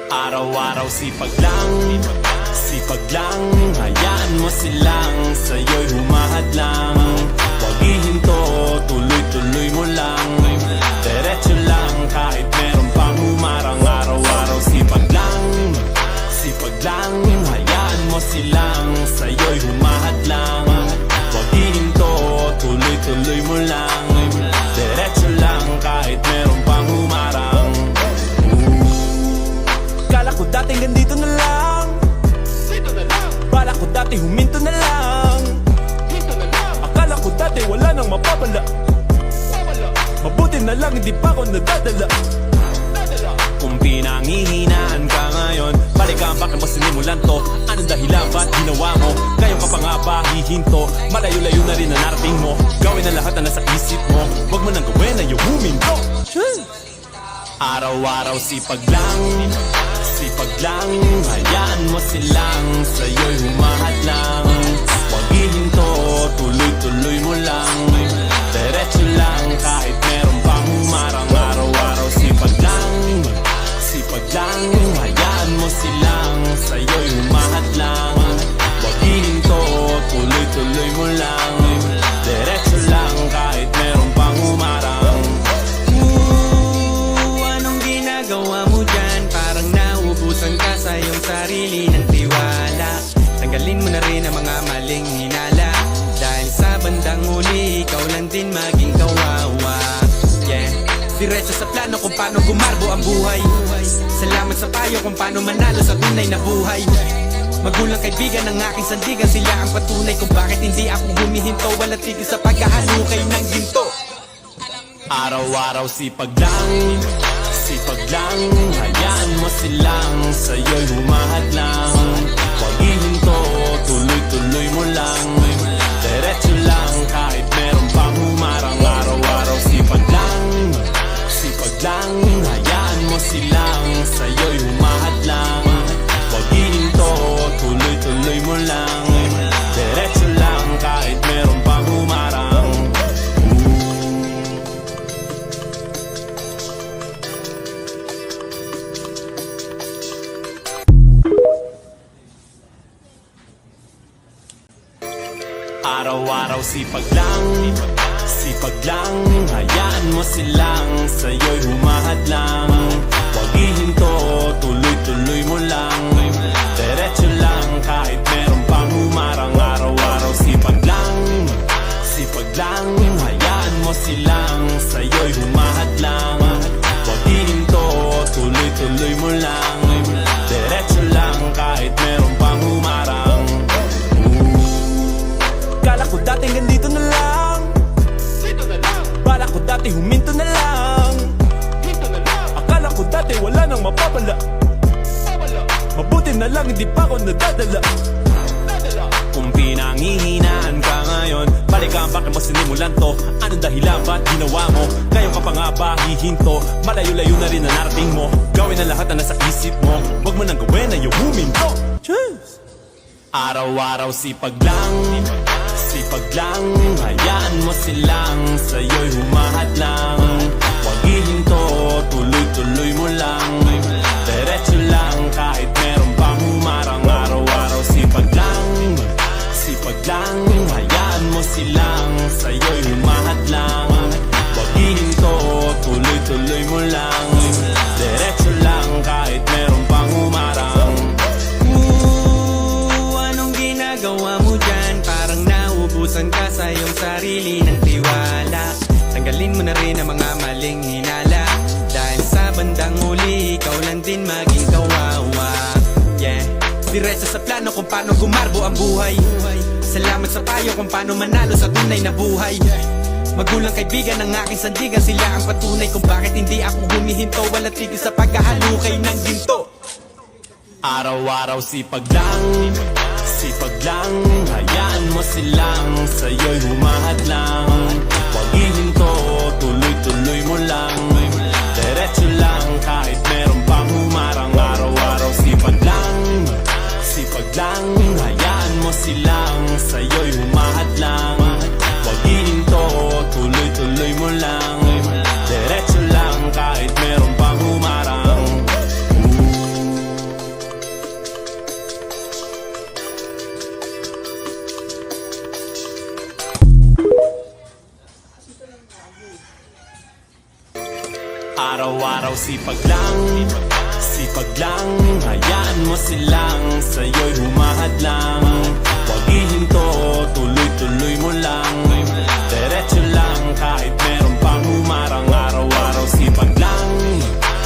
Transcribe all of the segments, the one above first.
Araw-araw sipag lang, sipag lang. Hayaan mo silang sa'yo'y humahadlang. Huwag ihinto, tuloy-tuloy mo lang. Diretso lang kahit meron pang humarang. Araw-araw sipag lang, sipag lang. Hayaan mo silang sa'yo'y humahadlang. Huwag ihinto, tuloy-tuloy mo lang. Diretso lang kahit meron pang humarang. Kala ko dating ganito na lang, dito na lang. Bala ko dati huminto na lang, hinto na lang. Akala ko dati wala nang mapapala, mabuti na lang hindi pa ako nadadala. Kung pinangihinaan ka ngayon, balikan bakit mo sinimulan to? Anong dahilan ba't ginawa mo? Ngayon ka pa nga ba hihinto? Malayo-layo na rin ang narating mo. Gawin ang lahat na nasa isip mo. Huwag mo nang gawin na yung huminto. Araw-araw sipag lang, sipag lang. Hayaan mo silang sa'yo'y humahadlang. Huwag ihinto, tuloy-tuloy mo lang. Diretso lang kahit meron pang humarang. Araw-araw sipag lang, sipag lang. Hayaan mo silang sa'yo'y humahadlang. Huwag ihinto, tuloy-tuloy mo lang. Diretso lang kahit meron pang humarang. Anong ginagawa mo dyan? Parang naubusan ka sa iyong sarili ng tiwala. Tanggalin mo na rin ang mga maling hinala, dahil sa bandang huli ikaw lang din maging kawawa. Yeah, diretso sa plano kung paano gumarbo ang buhay. Salamat sa payo kung paano manalo sa tunay na buhay. Magulang kaibigan ng aking sandigan, sila ang patunay kung bakit hindi ako humihinto. Walang tigil sa paghahalukay ng ginto. Araw-araw sipag lang, sipag lang. Hayaan mo silang sa'yo'y humahadlang. Huwag ihinto, tuloy-tuloy mo lang. Diretso lang kahit meron pang humarang. Araw-araw sipag lang, sipag lang. Hayaan mo silang sa'yo'y humahadlang. Huwag ihinto, tuloy-tuloy mo lang. Diretso lang kahit meron pang humarang. Araw-araw sipag lang, sipag lang. Hayaan mo silang sa'yo'y humahadlang. Huwag ihinto, tuloy-tuloy mo lang. Diretso lang kahit meron pang humarang. Araw-araw sipag lang, sipag lang. Hayaan mo silang sa'yo'y humahadlang. Huwag ihinto, tuloy-tuloy mo lang. Diretso lang kahit meron pang humarang. Kala ko dating ganito na lang, dito na lang. Bala ko dati huminto na lang, hinto na lang. Akala ko dati wala nang mapapala, mabuti na lang hindi pa ako nadadala. Kung pinangihinaan ka ngayon, balikan bakit mo sinimulan to? Anong dahilan ba't ginawa mo? Ngayon ka pa nga ba hihinto? Malayo-layo na rin ang narating mo. Gawin ang lahat na nasa isip mo. Huwag mo nang gawin na yung huminto. Araw-araw sipag lang, sipag lang. Hayaan mo silang sa'yo'y humahadlang. Huwag ihinto, tuloy-tuloy mo lang. Diretso lang kahit meron pang humarang. Araw-araw sipag lang, sipag lang. Hayaan mo silang sa'yo'y humahadlang. Huwag ihinto, tuloy-tuloy mo lang. Diretso lang kahit meron pang humarang. Anong ginagawa mo dyan? Parang naubusan ka sa iyong sarili ng tiwala. Tanggalin mo na rin ang mga maling hinala, dahil sa bandang huli ikaw lang din maging kawawa. Yeah, diretso sa plano kung paano gumarbo ang buhay. Salamat sa payo kung paano manalo sa tunay na buhay. Magulang kaibigan ng aking sandigan, sila ang patunay kung bakit hindi ako humihinto. Walang tigil sa paghahalukay ng ginto. Araw-araw sipag lang, sipag lang. Hayaan mo silang sa'yo'y humahadlang. Huwag ihinto, tuloy-tuloy mo lang. Diretso lang kahit meron pang humarang. Araw-araw sipag lang, sipag lang. Hayaan mo silang sa'yo'y humahadlang. Huwag ihinto, tuloy-tuloy mo lang. Diretso lang kahit meron pang humarang. sipag lang, sipag lang. Hayaan mo silang sa'yo'y humahad lang. Huwag ihinto, tuloy-tuloy mo lang. Diretso lang kahit meron pang humarang. Araw-araw sipag lang,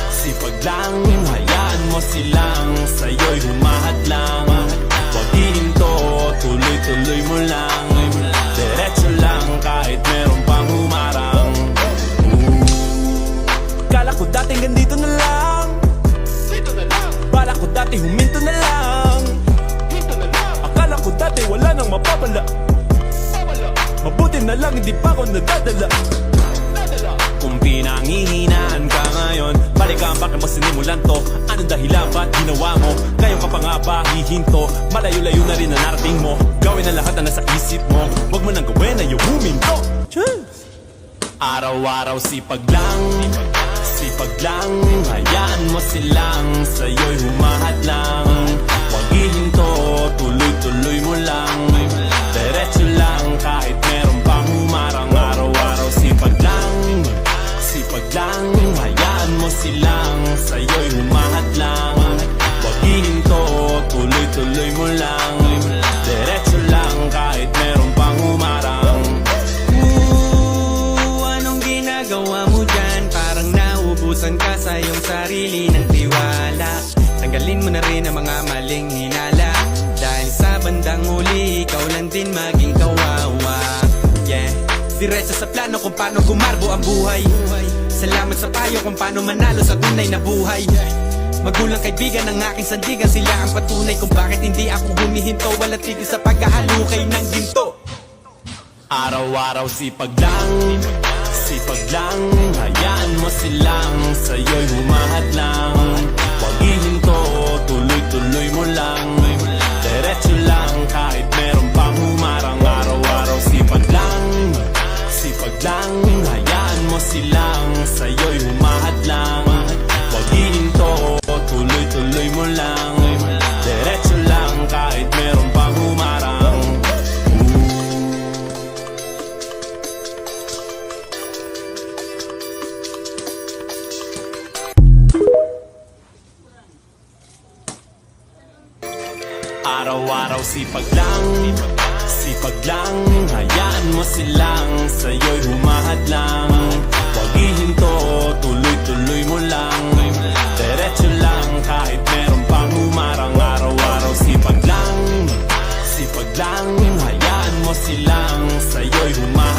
sipag lang. Hayaan mo silang sa'yo'y humahad lang. Huwag ihinto, tuloy-tuloy mo lang. Diretso lang kahit meron pang humarang. Kala ko dati ganito na lang, bala ko dati huminto na lang. Akala ko dati wala nang mapapala, mabuti na lang hindi pa ako nadadala. Kung pinangihinaan ka ngayon, balikan bakit mo sinimulan to? Anong dahilan ba't ginawa mo? Ngayon ka pa nga ba hihinto? Malayo-layo na rin ang narating mo. Gawin ang lahat na nasa isip mo. Huwag mo nang gawin na yung huminto. Araw-araw sipag lang, sipag lang. Hayaan mo silang sa'yo'y humahad lang. Huwag ihinto, tuloy-tuloy mo lang. Diretso lang kahit meron pang humarang. Araw-araw sipag lang, sipag lang. Hayaan mo silang sa'yo'y humahad lang. Huwag ihinto, tuloy-tuloy mo lang. Diretso lang kahit meron pang humarang. Anong ginagawa mo dyan? Parang naubusan ka sa iyong sarili ng tiwala. Tanggalin mo na rin ang mga maling hinala, dahil sa bandang huli, ikaw lang din maging kawawa. Yeah, diretso sa plano kung paano gumarbo ang buhay. Salamat sa payo kung paano manalo sa tunay na buhay. Magulang kaibigan ng aking sandigan, sila ang patunay kung bakit hindi ako humihinto. Walang tigil sa paghahalukay ng ginto. Araw-araw sipag lang, sipag lang. Hayaan mo silang sa'yo'y humahad lang. Huwag ihinto, tuloy-tuloy mo lang. Diretso lang kahit meron pang humarang. Araw-araw sipag lang, sipag lang. Hayaan mo silang sa'yo'y humahad lang. Huwag ihinto, tuloy-tuloy mo lang. Diretso lang kahit meron pang humarang. Araw-araw sipag lang, sipag lang. Hayaan mo silang sa'yo'y humahad lang. Huwag ihinto, tuloy-tuloy mo lang. Diretso lang kahit meron pang humarang. Araw-araw sipag lang, sipag lang. Hayaan mo silang sa'yo'y humahad lang.